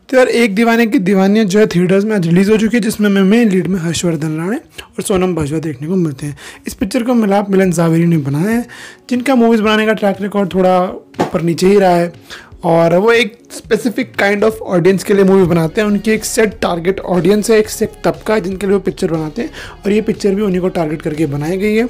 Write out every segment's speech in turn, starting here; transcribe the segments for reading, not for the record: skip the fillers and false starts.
तो यार एक दीवाने की दीवानियत जो है थिएटर्स में आज रिलीज़ हो चुकी है, जिसमें मेन लीड में हर्षवर्धन राणे और सोनम बाजवा देखने को मिलते हैं। इस पिक्चर को मिलाप मिलन जावेरी ने बनाया है, जिनका मूवीज़ बनाने का ट्रैक रिकॉर्ड थोड़ा ऊपर नीचे ही रहा है और वो एक स्पेसिफिक काइंड ऑफ ऑडियंस के लिए मूवी बनाते हैं। उनकी एक सेट टारगेट ऑडियंस है, एक सेट तबका है जिनके लिए वो पिक्चर बनाते हैं और ये पिक्चर भी उन्हीं को टारगेट करके बनाई गई है।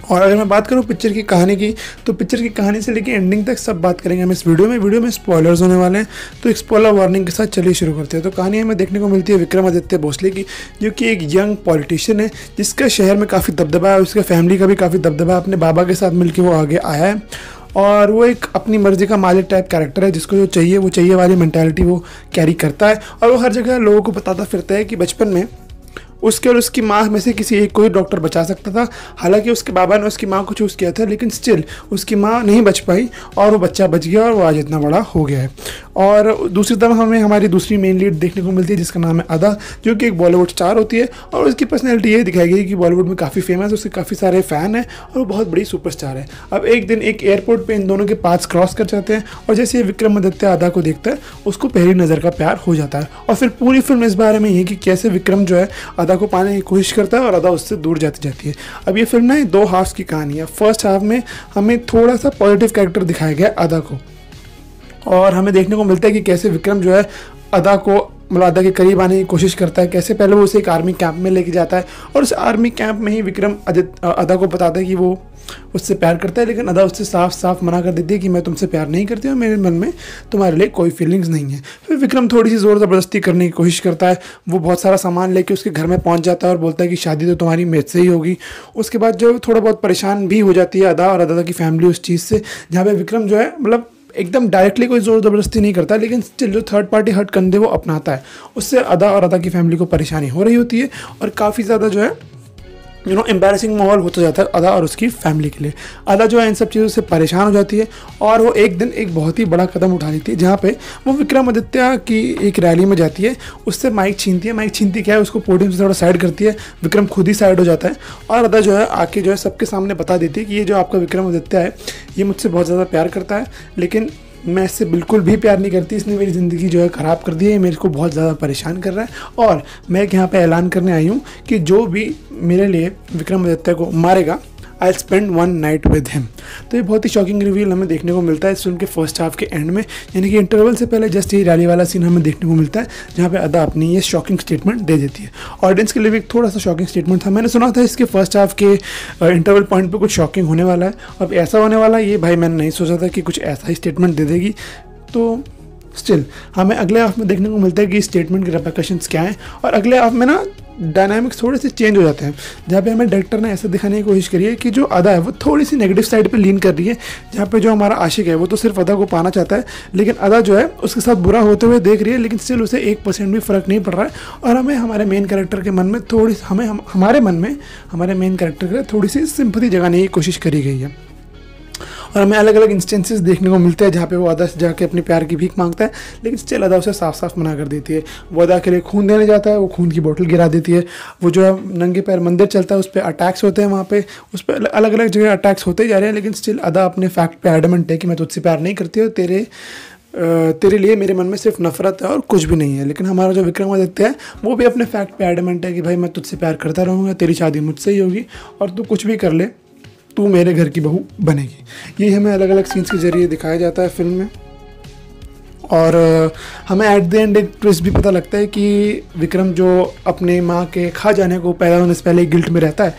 और अगर मैं बात करूँ पिक्चर की कहानी की, तो पिक्चर की कहानी से लेकर एंडिंग तक सब बात करेंगे हम इस वीडियो में स्पॉयलर्स होने वाले हैं, तो एक स्पॉइलर वार्निंग के साथ चलिए शुरू करते हैं। तो कहानी हमें देखने को मिलती है विक्रमादित्य भोसले की, जो कि एक यंग पॉलिटिशियन है जिसका शहर में काफ़ी दबदबा है, उसके फैमिली का भी काफ़ी दबदबा है। अपने बाबा के साथ मिलकर वो आगे आया है और वो एक अपनी मर्जी का मालिक टाइप कैरेक्टर है, जिसको जो चाहिए वो चाहिए वाली मेंटालिटी वो कैरी करता है और वो हर जगह लोगों को बताता फिरता है कि बचपन में उसके और उसकी माँ में से किसी एक को ही डॉक्टर बचा सकता था। हालांकि उसके बाबा ने उसकी माँ को चूज़ किया था, लेकिन स्टिल उसकी माँ नहीं बच पाई और वो बच्चा बच गया और वो आज इतना बड़ा हो गया है। और दूसरी तरफ हमें हमारी दूसरी मेन लीड देखने को मिलती है, जिसका नाम है अदा, जो कि एक बॉलीवुड स्टार होती है और उसकी पर्सनैलिटी ये दिखाई गई कि बॉलीवुड में काफ़ी फेमस है, उसके काफ़ी सारे फ़ैन हैं और वो बहुत बड़ी सुपरस्टार है। अब एक दिन एक एयरपोर्ट पर इन दोनों के पास क्रॉस कर जाते हैं और जैसे विक्रमादित्य अदा को देखता है, उसको पहली नज़र का प्यार हो जाता है। और फिर पूरी फिल्म इस बारे में ये कि कैसे विक्रम जो है अदा को पाने की कोशिश करता है और अदा उससे दूर जाती जाती है। अब ये फिल्म ना दो हाफ्स की कहानी है। फर्स्ट हाफ में हमें थोड़ा सा पॉजिटिव कैरेक्टर दिखाया गया अदा को और हमें देखने को मिलता है कि कैसे विक्रम जो है अदा को मतलब अदा के करीब आने की कोशिश करता है। कैसे पहले वो उसे एक आर्मी कैंप में लेके जाता है और उस आर्मी कैंप में ही विक्रम अदा को बताता है कि वो उससे प्यार करता है, लेकिन अदा उससे साफ साफ मना कर देती है कि मैं तुमसे प्यार नहीं करती हूँ, मेरे मन में तुम्हारे लिए कोई फीलिंग्स नहीं है। फिर विक्रम थोड़ी सी ज़ोर ज़बरदस्ती करने की कोशिश करता है। वो बहुत सारा सामान लेके उसके घर में पहुँच जाता है और बोलता है कि शादी तो तुम्हारी मेरे से ही होगी। उसके बाद जो थोड़ा बहुत परेशान भी हो जाती है अदा और अदा की फैमिली उस चीज़ से, जहाँ पर विक्रम जो है मतलब एकदम डायरेक्टली कोई ज़ोर ज़बरदस्ती नहीं करता, लेकिन स्टिल जो थर्ड पार्टी हर्ट कंधे वो अपनाता है। उससे अदा और अदा की फैमिली को परेशानी हो रही होती है और काफ़ी ज़्यादा जो है एम्बैरेसिंग माहौल होता जाता है अदा और उसकी फैमिली के लिए। अदा जो है इन सब चीज़ों से परेशान हो जाती है और वो एक दिन एक बहुत ही बड़ा कदम उठा लेती है, जहाँ पे वो विक्रमादित्य की एक रैली में जाती है, उससे माइक छीनती है। माइक छीनती क्या है, उसको पोडियम से थोड़ा साइड करती है। विक्रम खुद ही साइड हो जाता है और अदा जो है आके जो है सबके सामने बता देती है कि ये जो आपका विक्रमादित्य है ये मुझसे बहुत ज़्यादा प्यार करता है, लेकिन मैं इससे बिल्कुल भी प्यार नहीं करती। इसने मेरी ज़िंदगी जो है ख़राब कर दी है, मेरे को बहुत ज़्यादा परेशान कर रहा है और मैं यहाँ पे ऐलान करने आई हूँ कि जो भी मेरे लिए विक्रमादित्य को मारेगा I spend one night with him. तो ये बहुत ही शॉकिंग रिवील हमें देखने को मिलता है इस फिल्म के फर्स्ट हाफ के एंड में, यानी कि इंटरवल से पहले जस्ट ये रैली वाला सीन हमें देखने को मिलता है, जहाँ पे अदा अपनी ये शॉकिंग स्टेटमेंट दे देती है। ऑडियंस के लिए भी थोड़ा सा शॉकिंग स्टेटमेंट था। मैंने सुना था इसके फर्स्ट हाफ के इंटरवल पॉइंट पर कुछ शॉकिंग होने वाला है। अब ऐसा होने वाला है ये भाई मैंने नहीं सोचा था कि कुछ ऐसा ही स्टेटमेंट दे देगी। तो स्टिल हमें अगले हाफ में देखने को मिलता है कि स्टेटमेंट के रेपरकशंस क्या हैं और अगले हाफ में ना डायनामिक्स थोड़े से चेंज हो जाते हैं, जहाँ पे हमें डायरेक्टर ने ऐसा दिखाने की कोशिश करी है कि जो अदा है वो थोड़ी सी नेगेटिव साइड पे लीन कर रही है, जहाँ पे जो हमारा आशिक है वो तो सिर्फ अदा को पाना चाहता है, लेकिन अदा जो है उसके साथ बुरा होते हुए देख रही है, लेकिन स्टिल उसे 1% भी फ़र्क नहीं पड़ रहा है। और हमें हमारे मेन कैरेक्टर के मन में थोड़ी हमारे मन में हमारे मेन कैरेक्टर के लिए थोड़ी सी सिंपैथी जगाने की कोशिश करी गई है। और हमें अलग अलग इंस्टेंसेस देखने को मिलते हैं जहाँ पे वो अदा से जाके अपनी प्यार की भीख मांगता है, लेकिन स्टिल अदा उसे साफ साफ मना कर देती है। वो अदा के लिए खून देने जाता है, वो खून की बोतल गिरा देती है। वो जो है नंगे पैर मंदिर चलता है, उस पर अटैक्स होते हैं, वहाँ पे उस पर अलग अलग जगह अटैक्स होते जा रहे हैं, लेकिन स्टिल अदा अपने फैक्ट पे एडमेंट है कि मैं तुझसे प्यार नहीं करती और तेरे लिए मेरे मन में सिर्फ नफरत है और कुछ भी नहीं है। लेकिन हमारा जो विक्रमादित्य है वो भी अपने फैक्ट पे एडमेंट है कि भाई मैं तुझसे प्यार करता रहूँगा, तेरी शादी मुझसे ही होगी और तू कुछ भी कर ले, तू मेरे घर की बहू बनेगी। ये हमें अलग अलग सीन्स के जरिए दिखाया जाता है फिल्म में और हमें एट द एंड एक ट्विस्ट भी पता लगता है कि विक्रम जो अपने माँ के खा जाने को पैदा होने से पहले गिल्ट में रहता है।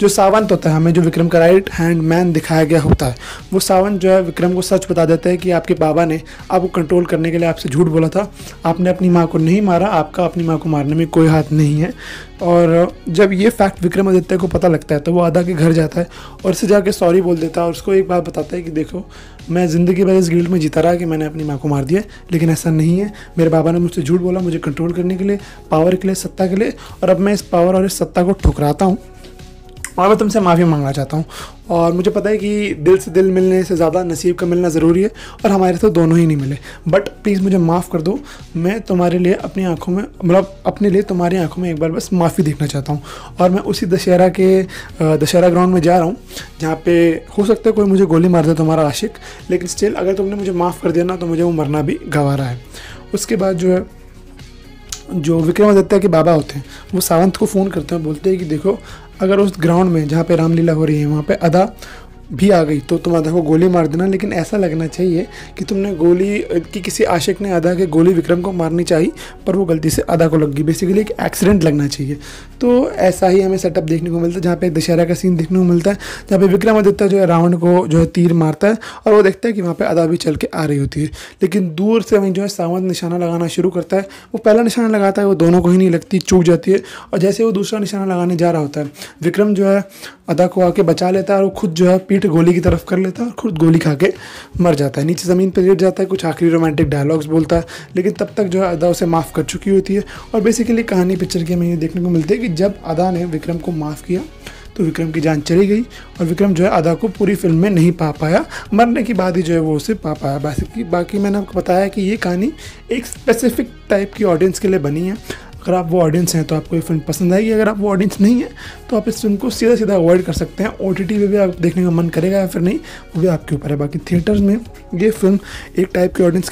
जो सावंत होता है, हमें जो विक्रम का राइट हैंड मैन दिखाया गया होता है, वो सावंत जो है विक्रम को सच बता देता है कि आपके बाबा ने आपको कंट्रोल करने के लिए आपसे झूठ बोला था, आपने अपनी माँ को नहीं मारा, आपका अपनी माँ को मारने में कोई हाथ नहीं है। और जब ये फैक्ट विक्रमादित्य को पता लगता है तो वो अदा के घर जाता है और उससे जाके सॉरी बोल देता है और उसको एक बात बताता है कि देखो मैं ज़िंदगी भर इस गिल्ट में जीता रहा कि मैंने अपनी माँ को मार दिया, लेकिन ऐसा नहीं है। मेरे बाबा ने मुझसे झूठ बोला, मुझे कंट्रोल करने के लिए, पावर के लिए, सत्ता के लिए, और अब मैं इस पावर और इस सत्ता को ठुकराता हूँ और मैं तुमसे माफ़ी मांगना चाहता हूँ। और मुझे पता है कि दिल से दिल मिलने से ज़्यादा नसीब का मिलना ज़रूरी है और हमारे तो दोनों ही नहीं मिले, बट प्लीज़ मुझे माफ़ कर दो। मैं तुम्हारे लिए अपनी आंखों में मतलब अपने लिए तुम्हारी आंखों में एक बार बस माफ़ी देखना चाहता हूँ। और मैं उसी दशहरा ग्राउंड में जा रहा हूँ जहाँ पे हो सकता है कोई मुझे गोली मार दे तुम्हारा आशिक, लेकिन स्टिल अगर तुमने मुझे माफ़ कर दिया ना तो मुझे वो मरना भी गंवारा है। उसके बाद जो है जो विक्रमादित्य के बाबा होते हैं वो सावंत को फ़ोन करते हैं, बोलते हैं कि देखो अगर उस ग्राउंड में जहाँ पे रामलीला हो रही है वहाँ पे अदा भी आ गई तो तुम अदा को गोली मार देना, लेकिन ऐसा लगना चाहिए कि तुमने गोली कि किसी आशिक ने अदा के गोली विक्रम को मारनी चाहिए पर वो गलती से अदा को लग गई, बेसिकली एक एक्सीडेंट लगना चाहिए। तो ऐसा ही हमें सेटअप देखने को मिलता है जहाँ पे दशहरा का सीन देखने को मिलता है जहाँ पे विक्रमादित्य जो है रावण को जो है तीर मारता है और वो देखता है कि वहाँ पे अदा भी चल के आ रही होती है, लेकिन दूर से वहीं जो है सावंत निशाना लगाना शुरू करता है। वो पहला निशाना लगाता है वो दोनों को ही नहीं लगती, चूक जाती है, और जैसे वो दूसरा निशाना लगाने जा रहा होता है विक्रम जो है अदा को आके बचा लेता है और वो खुद जो है पीठ गोली की तरफ कर लेता है और खुद गोली खा के मर जाता है, नीचे ज़मीन पर लेट जाता है, कुछ आखिरी रोमांटिक डायलॉग्स बोलता है, लेकिन तब तक जो है अदा उसे माफ़ कर चुकी होती है। और बेसिकली कहानी पिक्चर की हमें ये देखने को मिलती है कि जब अदा ने विक्रम को माफ़ किया तो विक्रम की जान चली गई और विक्रम जो है अदा को पूरी फिल्म में नहीं पा पाया, मरने के बाद ही जो है वो उसे पा पाया। बाकी मैंने आपको बताया कि ये कहानी एक स्पेसिफिक टाइप की ऑडियंस के लिए बनी है। अगर आप वो ऑडियंस हैं तो आपको ये फिल्म पसंद आएगी, अगर आप वो ऑडियंस नहीं है तो आप इस फिल्म को सीधा सीधा अवॉइड कर सकते हैं। OTT पे भी आप देखने का मन करेगा या फिर नहीं, वो भी आपके ऊपर है। बाकी थिएटर्स में ये फिल्म एक टाइप के ऑडियंस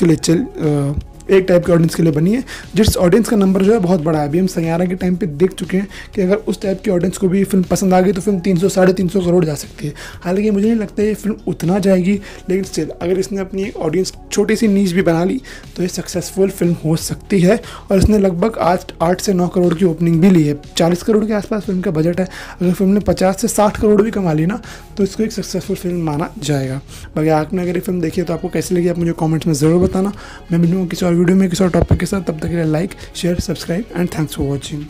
के लिए बनी है जिस ऑडियंस का नंबर जो है बहुत बड़ा है। अभी हम सैयारा के टाइम पे देख चुके हैं कि अगर उस टाइप की ऑडियंस को भी फिल्म पसंद आ गई तो फिल्म 300 साढ़े 300 करोड़ जा सकती है। हालांकि मुझे नहीं लगता ये फिल्म उतना जाएगी, लेकिन स्टिल अगर इसने अपनी एक ऑडियंस छोटी सी नीच भी बना ली तो ये सक्सेसफुल फिल्म हो सकती है। और इसने लगभग 8 से 9 करोड़ की ओपनिंग भी ली है, 40 करोड़ के आसपास फिल्म का बजट है। अगर फिल्म ने 50 से 60 करोड़ भी कमा ली ना तो इसको एक सक्सेसफुल फिल्म माना जाएगा। बाकी आपने अगर ये फिल्म देखी है तो आपको कैसी लगी आप मुझे कॉमेंट्स में ज़रूर बताना। मैं मिलूँगा किसी और वीडियो में किसी और टॉपिक के साथ, तब तक के लिए like share subscribe and thanks for watching.